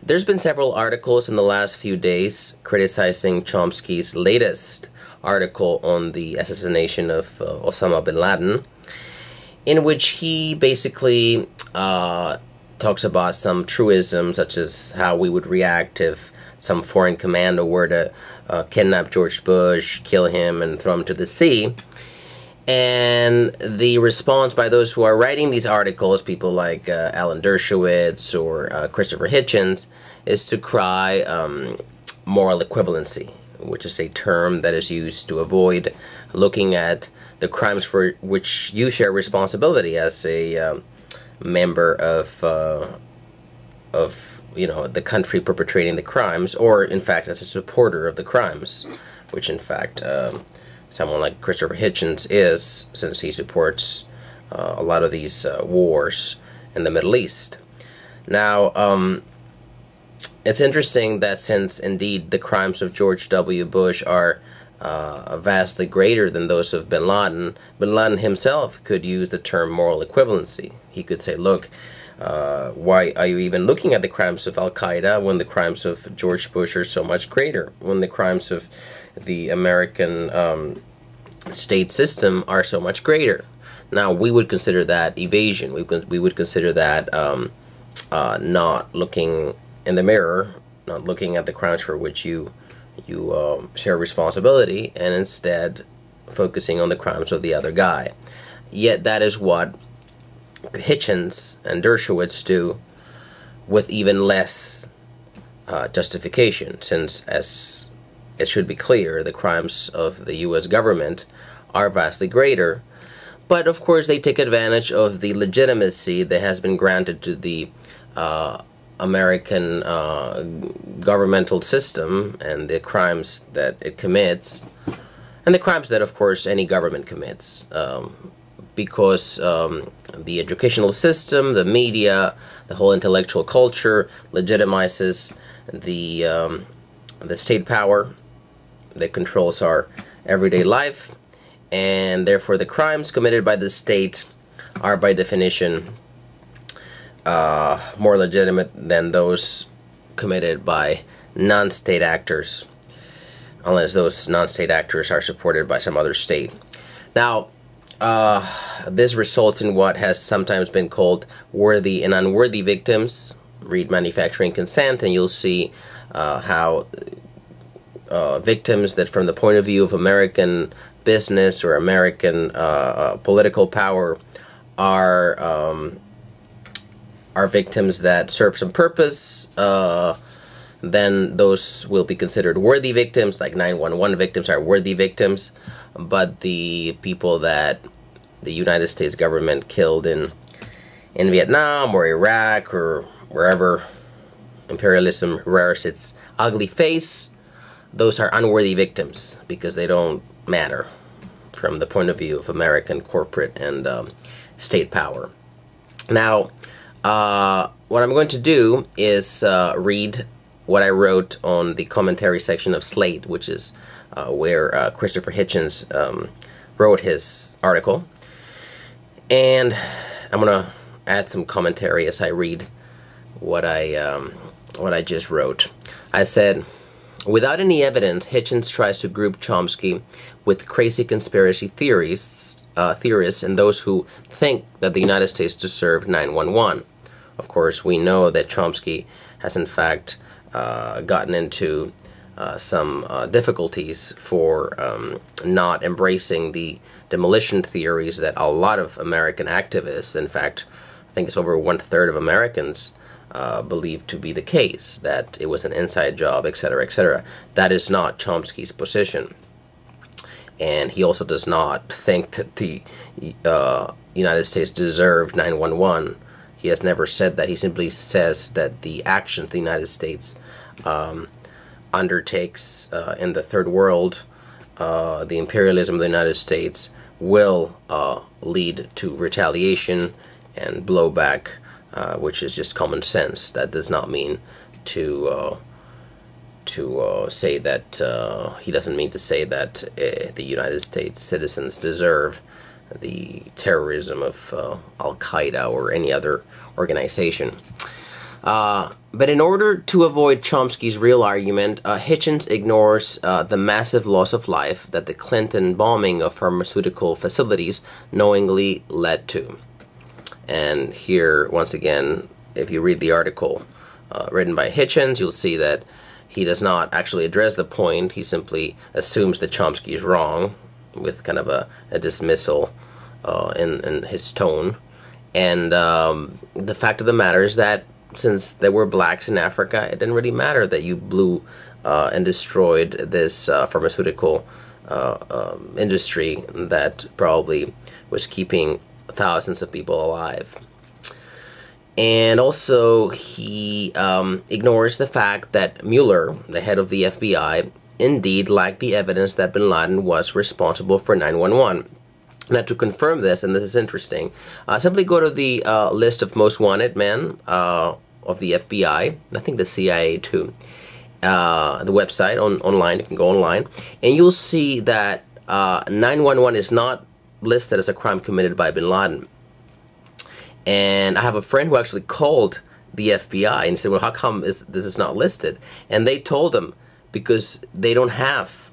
There's been several articles in the last few days criticizing Chomsky's latest article on the assassination of Osama bin Laden, in which he basically talks about some truisms, such as how we would react if some foreign commando were to kidnap George Bush, kill him, and throw him to the sea. And the response by those who are writing these articles, people like Alan Dershowitz or Christopher Hitchens, is to cry moral equivalency, which is a term that is used to avoid looking at the crimes for which you share responsibility as a member of the country perpetrating the crimes, or in fact as a supporter of the crimes, which in fact someone like Christopher Hitchens is, since he supports a lot of these wars in the Middle East. Now, it's interesting that since indeed the crimes of George W. Bush are vastly greater than those of bin Laden himself could use the term moral equivalency. He could say, look, why are you even looking at the crimes of Al-Qaeda when the crimes of George Bush are so much greater, when the crimes of the American state system are so much greater? Now, we would consider that evasion. We would consider that not looking in the mirror, not looking at the crimes for which you share responsibility, and instead focusing on the crimes of the other guy. Yet that is what Hitchens and Dershowitz do, with even less justification, since, as it should be clear, the crimes of the U.S. government are vastly greater. But of course they take advantage of the legitimacy that has been granted to the American governmental system and the crimes that it commits, and the crimes that of course any government commits, because the educational system, the media, the whole intellectual culture legitimizes the state power that controls our everyday life, and therefore the crimes committed by the state are by definition more legitimate than those committed by non-state actors, unless those non-state actors are supported by some other state. Now, this results in what has sometimes been called worthy and unworthy victims. Read Manufacturing Consent, and you'll see how victims that, from the point of view of American business or American political power, are victims that serve some purpose, then those will be considered worthy victims, like 9/11 victims are worthy victims. But the people that the United States government killed in Vietnam or Iraq or wherever imperialism rears its ugly face, those are unworthy victims because they don't matter from the point of view of American corporate and state power. Now, what I'm going to do is read what I wrote on the commentary section of Slate, which is where Christopher Hitchens wrote his article. And I'm going to add some commentary as I read what I just wrote. I said, without any evidence, Hitchens tries to group Chomsky with crazy conspiracy theorists and those who think that the United States deserved 9/11. Of course, we know that Chomsky has in fact gotten into some difficulties for not embracing the demolition theories that a lot of American activists, in fact, I think it's over 1/3 of Americans, believe to be the case, that it was an inside job, etc., etc. That is not Chomsky's position. And he also does not think that the United States deserved 9/11. He has never said that. He simply says that the actions the United States undertakes in the third world, the imperialism of the United States, will lead to retaliation and blowback, which is just common sense. That does not mean to say that he doesn't mean to say that the United States citizens deserve the terrorism of Al-Qaeda or any other organization. But in order to avoid Chomsky's real argument, Hitchens ignores the massive loss of life that the Clinton bombing of pharmaceutical facilities knowingly led to. And here, once again, if you read the article written by Hitchens, you'll see that he does not actually address the point. He simply assumes that Chomsky is wrong, with kind of a dismissal in his tone. And the fact of the matter is that since there were blacks in Africa, it didn't really matter that you blew and destroyed this pharmaceutical industry that probably was keeping thousands of people alive. And also, he ignores the fact that Mueller, the head of the FBI, indeed lacked the evidence that bin Laden was responsible for 9/11. Now, to confirm this, and this is interesting, simply go to the list of most wanted men of the FBI, I think the CIA too, the website online, you can go online, and you'll see that 9/11 is not listed as a crime committed by bin Laden. And I have a friend who actually called the FBI and said, well, how come this is not listed? And they told him, because they don't have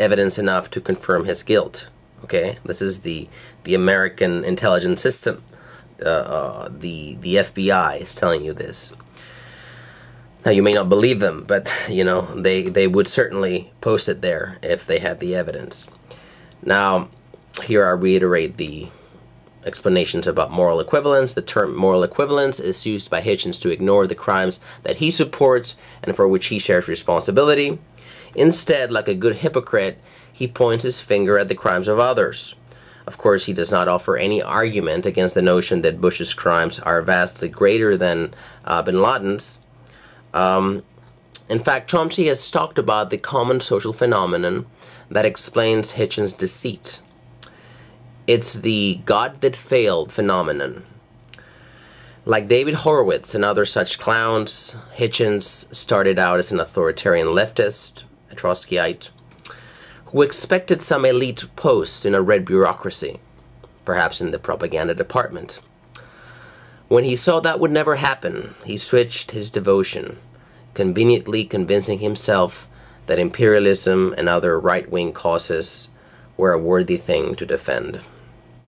evidence enough to confirm his guilt. Okay, this is the American intelligence system. The FBI is telling you this. Now, you may not believe them, but you know they would certainly post it there if they had the evidence. Now, here I reiterate the explanations about moral equivalence. The term moral equivalence is used by Hitchens to ignore the crimes that he supports and for which he shares responsibility. Instead, like a good hypocrite, he points his finger at the crimes of others. Of course, he does not offer any argument against the notion that Bush's crimes are vastly greater than bin Laden's. In fact, Chomsky has talked about the common social phenomenon that explains Hitchens' deceit. It's the God that failed phenomenon. Like David Horowitz and other such clowns, Hitchens started out as an authoritarian leftist, a Trotskyite, who expected some elite post in a red bureaucracy, perhaps in the propaganda department. When he saw that would never happen, he switched his devotion, conveniently convincing himself that imperialism and other right-wing causes were a worthy thing to defend.